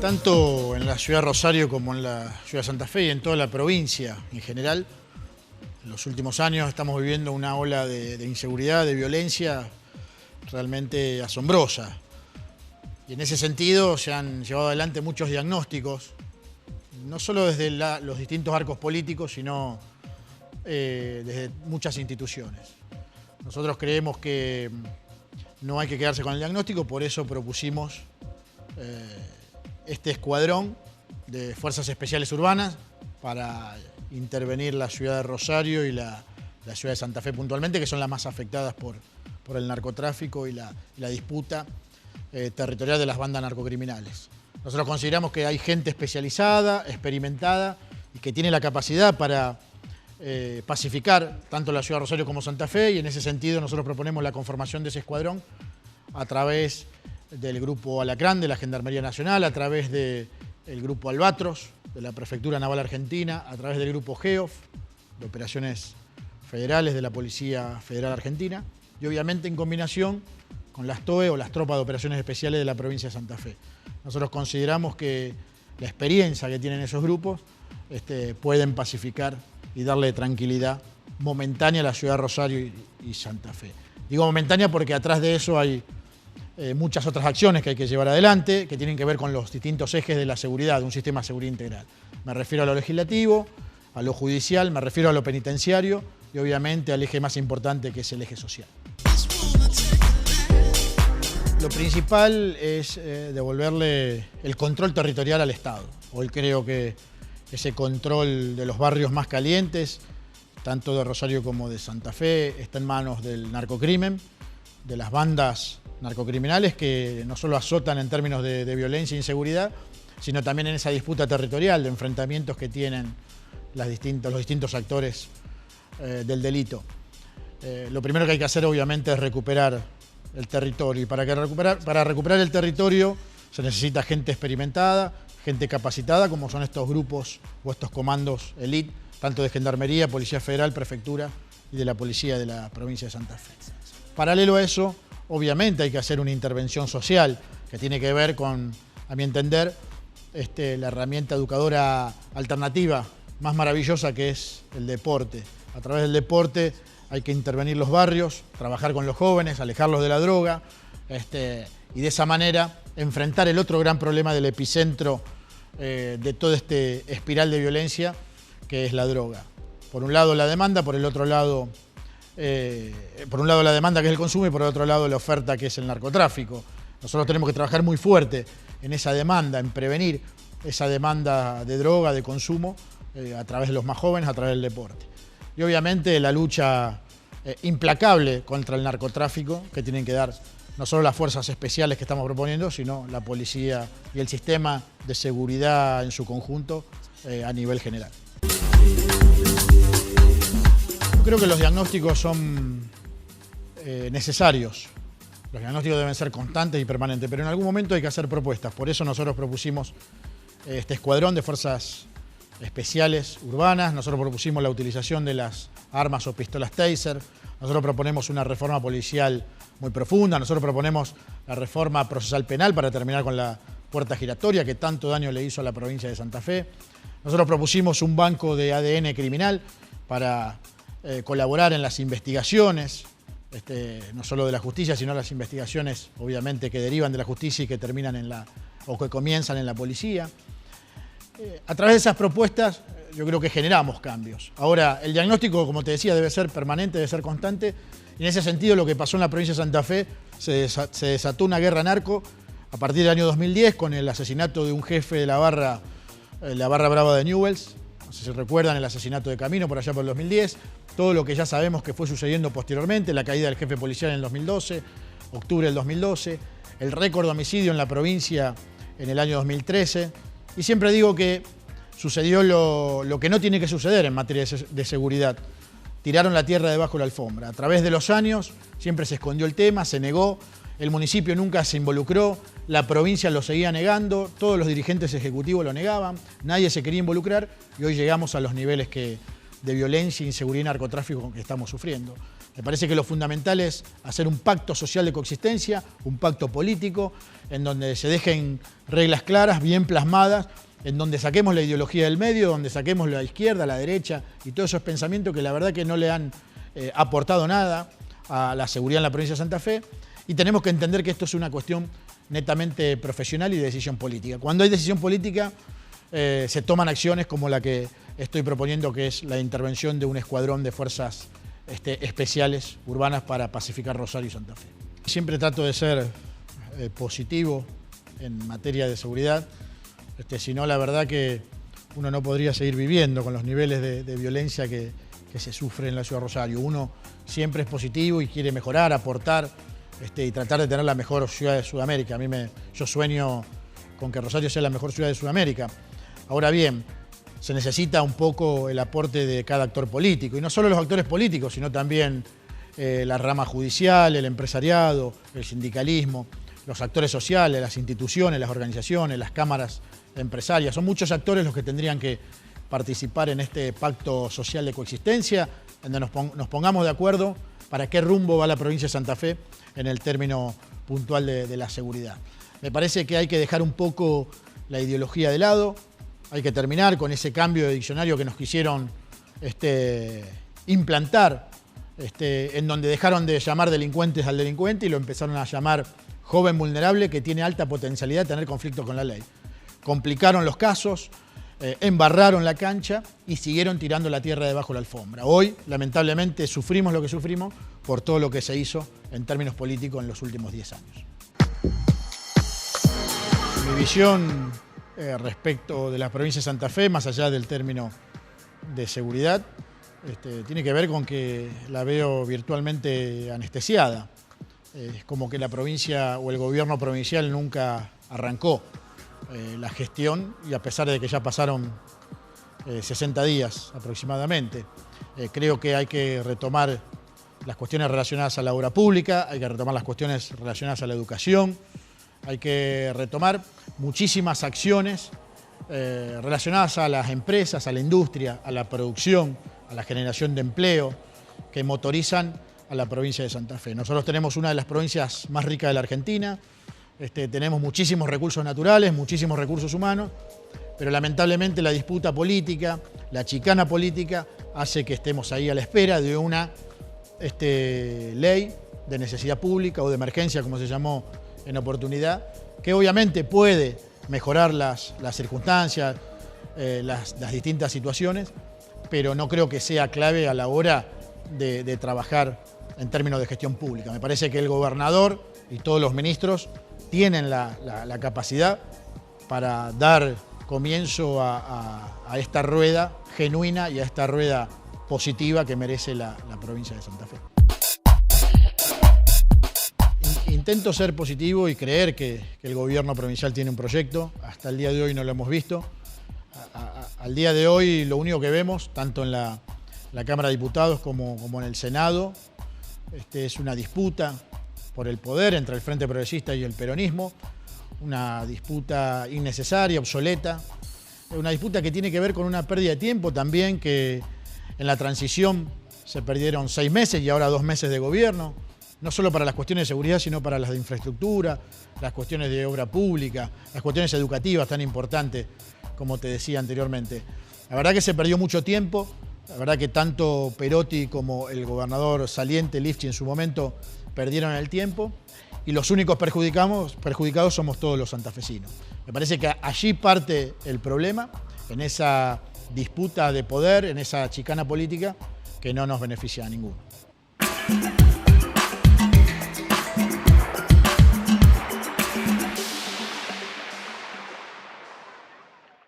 Tanto en la ciudad de Rosario como en la ciudad de Santa Fe y en toda la provincia en general, en los últimos años estamos viviendo una ola de inseguridad, de violencia realmente asombrosa. Y en ese sentido se han llevado adelante muchos diagnósticos, no solo desde los distintos arcos políticos, sino desde muchas instituciones. Nosotros creemos que no hay que quedarse con el diagnóstico, por eso propusimos este escuadrón de Fuerzas Especiales Urbanas para intervenir la ciudad de Rosario y la ciudad de Santa Fe puntualmente, que son las más afectadas por el narcotráfico y la disputa territorial de las bandas narcocriminales. Nosotros consideramos que hay gente especializada, experimentada y que tiene la capacidad para pacificar tanto la ciudad de Rosario como Santa Fe, y en ese sentido nosotros proponemos la conformación de ese escuadrón a través del Grupo Alacrán de la Gendarmería Nacional, a través del Grupo Albatros de la Prefectura Naval Argentina, a través del Grupo GEOF de Operaciones Federales de la Policía Federal Argentina, y obviamente en combinación con las TOE o las Tropas de Operaciones Especiales de la provincia de Santa Fe. Nosotros consideramos que la experiencia que tienen esos grupos pueden pacificar y darle tranquilidad momentánea a la ciudad de Rosario y Santa Fe. Digo momentánea porque atrás de eso hay muchas otras acciones que hay que llevar adelante, que tienen que ver con los distintos ejes de la seguridad, de un sistema de seguridad integral. Me refiero a lo legislativo, a lo judicial, me refiero a lo penitenciario y obviamente al eje más importante, que es el eje social. Lo principal es devolverle el control territorial al Estado. Hoy creo que ese control de los barrios más calientes, tanto de Rosario como de Santa Fe, está en manos del narcocrimen, de las bandas narcocriminales que no solo azotan en términos de violencia e inseguridad, sino también en esa disputa territorial de enfrentamientos que tienen los distintos actores del delito. Lo primero que hay que hacer obviamente es recuperar el territorio, y para recuperar el territorio se necesita gente experimentada, gente capacitada, como son estos grupos o estos comandos elite, tanto de Gendarmería, Policía Federal, Prefectura y de la Policía de la provincia de Santa Fe. Paralelo a eso, obviamente hay que hacer una intervención social que tiene que ver con, a mi entender, la herramienta educadora alternativa más maravillosa, que es el deporte. A través del deporte hay que intervenir los barrios, trabajar con los jóvenes, alejarlos de la droga, y de esa manera enfrentar el otro gran problema del epicentro de todo este espiral de violencia, que es la droga. Por un lado la demanda, por un lado la demanda, que es el consumo, y por otro lado la oferta, que es el narcotráfico. Nosotros tenemos que trabajar muy fuerte en esa demanda, en prevenir esa demanda de droga, de consumo, a través de los más jóvenes, a través del deporte. Y obviamente la lucha implacable contra el narcotráfico, que tienen que dar no solo las fuerzas especiales que estamos proponiendo, sino la policía y el sistema de seguridad en su conjunto a nivel general. Yo creo que los diagnósticos son necesarios. Los diagnósticos deben ser constantes y permanentes, pero en algún momento hay que hacer propuestas. Por eso nosotros propusimos este escuadrón de fuerzas especiales urbanas. Nosotros propusimos la utilización de las armas o pistolas Taser. Nosotros proponemos una reforma policial muy profunda. Nosotros proponemos la reforma procesal penal para terminar con la puerta giratoria, que tanto daño le hizo a la provincia de Santa Fe. Nosotros propusimos un banco de ADN criminal para colaborar en las investigaciones, no solo de la justicia, sino las investigaciones obviamente que derivan de la justicia y que terminan o que comienzan en la policía. A través de esas propuestas yo creo que generamos cambios. Ahora, el diagnóstico, como te decía, debe ser permanente, debe ser constante. Y en ese sentido, lo que pasó en la provincia de Santa Fe, se desató una guerra narco a partir del año 2010 con el asesinato de un jefe de la barra brava de Newells. No sé si recuerdan el asesinato de Camino por allá por el 2010. Todo lo que ya sabemos que fue sucediendo posteriormente, la caída del jefe policial en el 2012, octubre del 2012, el récord de homicidio en la provincia en el año 2013. Y siempre digo que sucedió lo que no tiene que suceder en materia de seguridad. Tiraron la tierra debajo de la alfombra. A través de los años siempre se escondió el tema, se negó, el municipio nunca se involucró, la provincia lo seguía negando, todos los dirigentes ejecutivos lo negaban, nadie se quería involucrar, y hoy llegamos a los niveles de violencia, inseguridad y narcotráfico que estamos sufriendo. Me parece que lo fundamental es hacer un pacto social de coexistencia, un pacto político, en donde se dejen reglas claras, bien plasmadas, en donde saquemos la ideología del medio, donde saquemos la izquierda, la derecha y todos esos pensamientos que la verdad que no le han aportado nada a la seguridad en la provincia de Santa Fe. Y tenemos que entender que esto es una cuestión netamente profesional y de decisión política. Cuando hay decisión política, se toman acciones como la que estoy proponiendo, que es la intervención de un escuadrón de fuerzas especiales urbanas para pacificar Rosario y Santa Fe. Siempre trato de ser positivo en materia de seguridad, si no la verdad que uno no podría seguir viviendo con los niveles de violencia que se sufre en la ciudad de Rosario. Uno siempre es positivo y quiere mejorar, aportar y tratar de tener la mejor ciudad de Sudamérica. Yo sueño con que Rosario sea la mejor ciudad de Sudamérica. Ahora bien, se necesita un poco el aporte de cada actor político, y no solo los actores políticos, sino también la rama judicial, el empresariado, el sindicalismo, los actores sociales, las instituciones, las organizaciones, las cámaras empresarias. Son muchos actores los que tendrían que participar en este pacto social de coexistencia, donde nos pongamos de acuerdo para qué rumbo va la provincia de Santa Fe en el término puntual de la seguridad. Me parece que hay que dejar un poco la ideología de lado, hay que terminar con ese cambio de diccionario que nos quisieron implantar, en donde dejaron de llamar delincuentes al delincuente y lo empezaron a llamar joven vulnerable que tiene alta potencialidad de tener conflicto con la ley. Complicaron los casos, embarraron la cancha y siguieron tirando la tierra debajo de la alfombra. Hoy, lamentablemente, sufrimos lo que sufrimos por todo lo que se hizo en términos políticos en los últimos 10 años. Mi visión respecto de la provincia de Santa Fe, más allá del término de seguridad, tiene que ver con que la veo virtualmente anestesiada. Es como que la provincia o el gobierno provincial nunca arrancó la gestión, y a pesar de que ya pasaron 60 días aproximadamente, creo que hay que retomar las cuestiones relacionadas a la obra pública, hay que retomar las cuestiones relacionadas a la educación, hay que retomar muchísimas acciones relacionadas a las empresas, a la industria, a la producción, a la generación de empleo, que motorizan a la provincia de Santa Fe. Nosotros tenemos una de las provincias más ricas de la Argentina, tenemos muchísimos recursos naturales, muchísimos recursos humanos, pero lamentablemente la disputa política, la chicana política, hace que estemos ahí a la espera de una ley de necesidad pública o de emergencia, como se llamó en oportunidad, que obviamente puede mejorar las circunstancias, las distintas situaciones, pero no creo que sea clave a la hora de trabajar en términos de gestión pública. Me parece que el gobernador y todos los ministros tienen la capacidad para dar comienzo a esta rueda genuina y a esta rueda positiva que merece la provincia de Santa Fe. Intento ser positivo y creer que el gobierno provincial tiene un proyecto. Hasta el día de hoy no lo hemos visto. Al día de hoy lo único que vemos, tanto en la Cámara de Diputados como en el Senado, es una disputa por el poder entre el Frente Progresista y el peronismo, una disputa innecesaria, obsoleta, una disputa que tiene que ver con una pérdida de tiempo también, que en la transición se perdieron 6 meses y ahora 2 meses de gobierno, no solo para las cuestiones de seguridad, sino para las de infraestructura, las cuestiones de obra pública, las cuestiones educativas tan importantes, como te decía anteriormente. La verdad que se perdió mucho tiempo, la verdad que tanto Perotti como el gobernador saliente, Lifchi, en su momento, perdieron el tiempo, y los únicos perjudicados somos todos los santafesinos. Me parece que allí parte el problema, en esa disputa de poder, en esa chicana política que no nos beneficia a ninguno.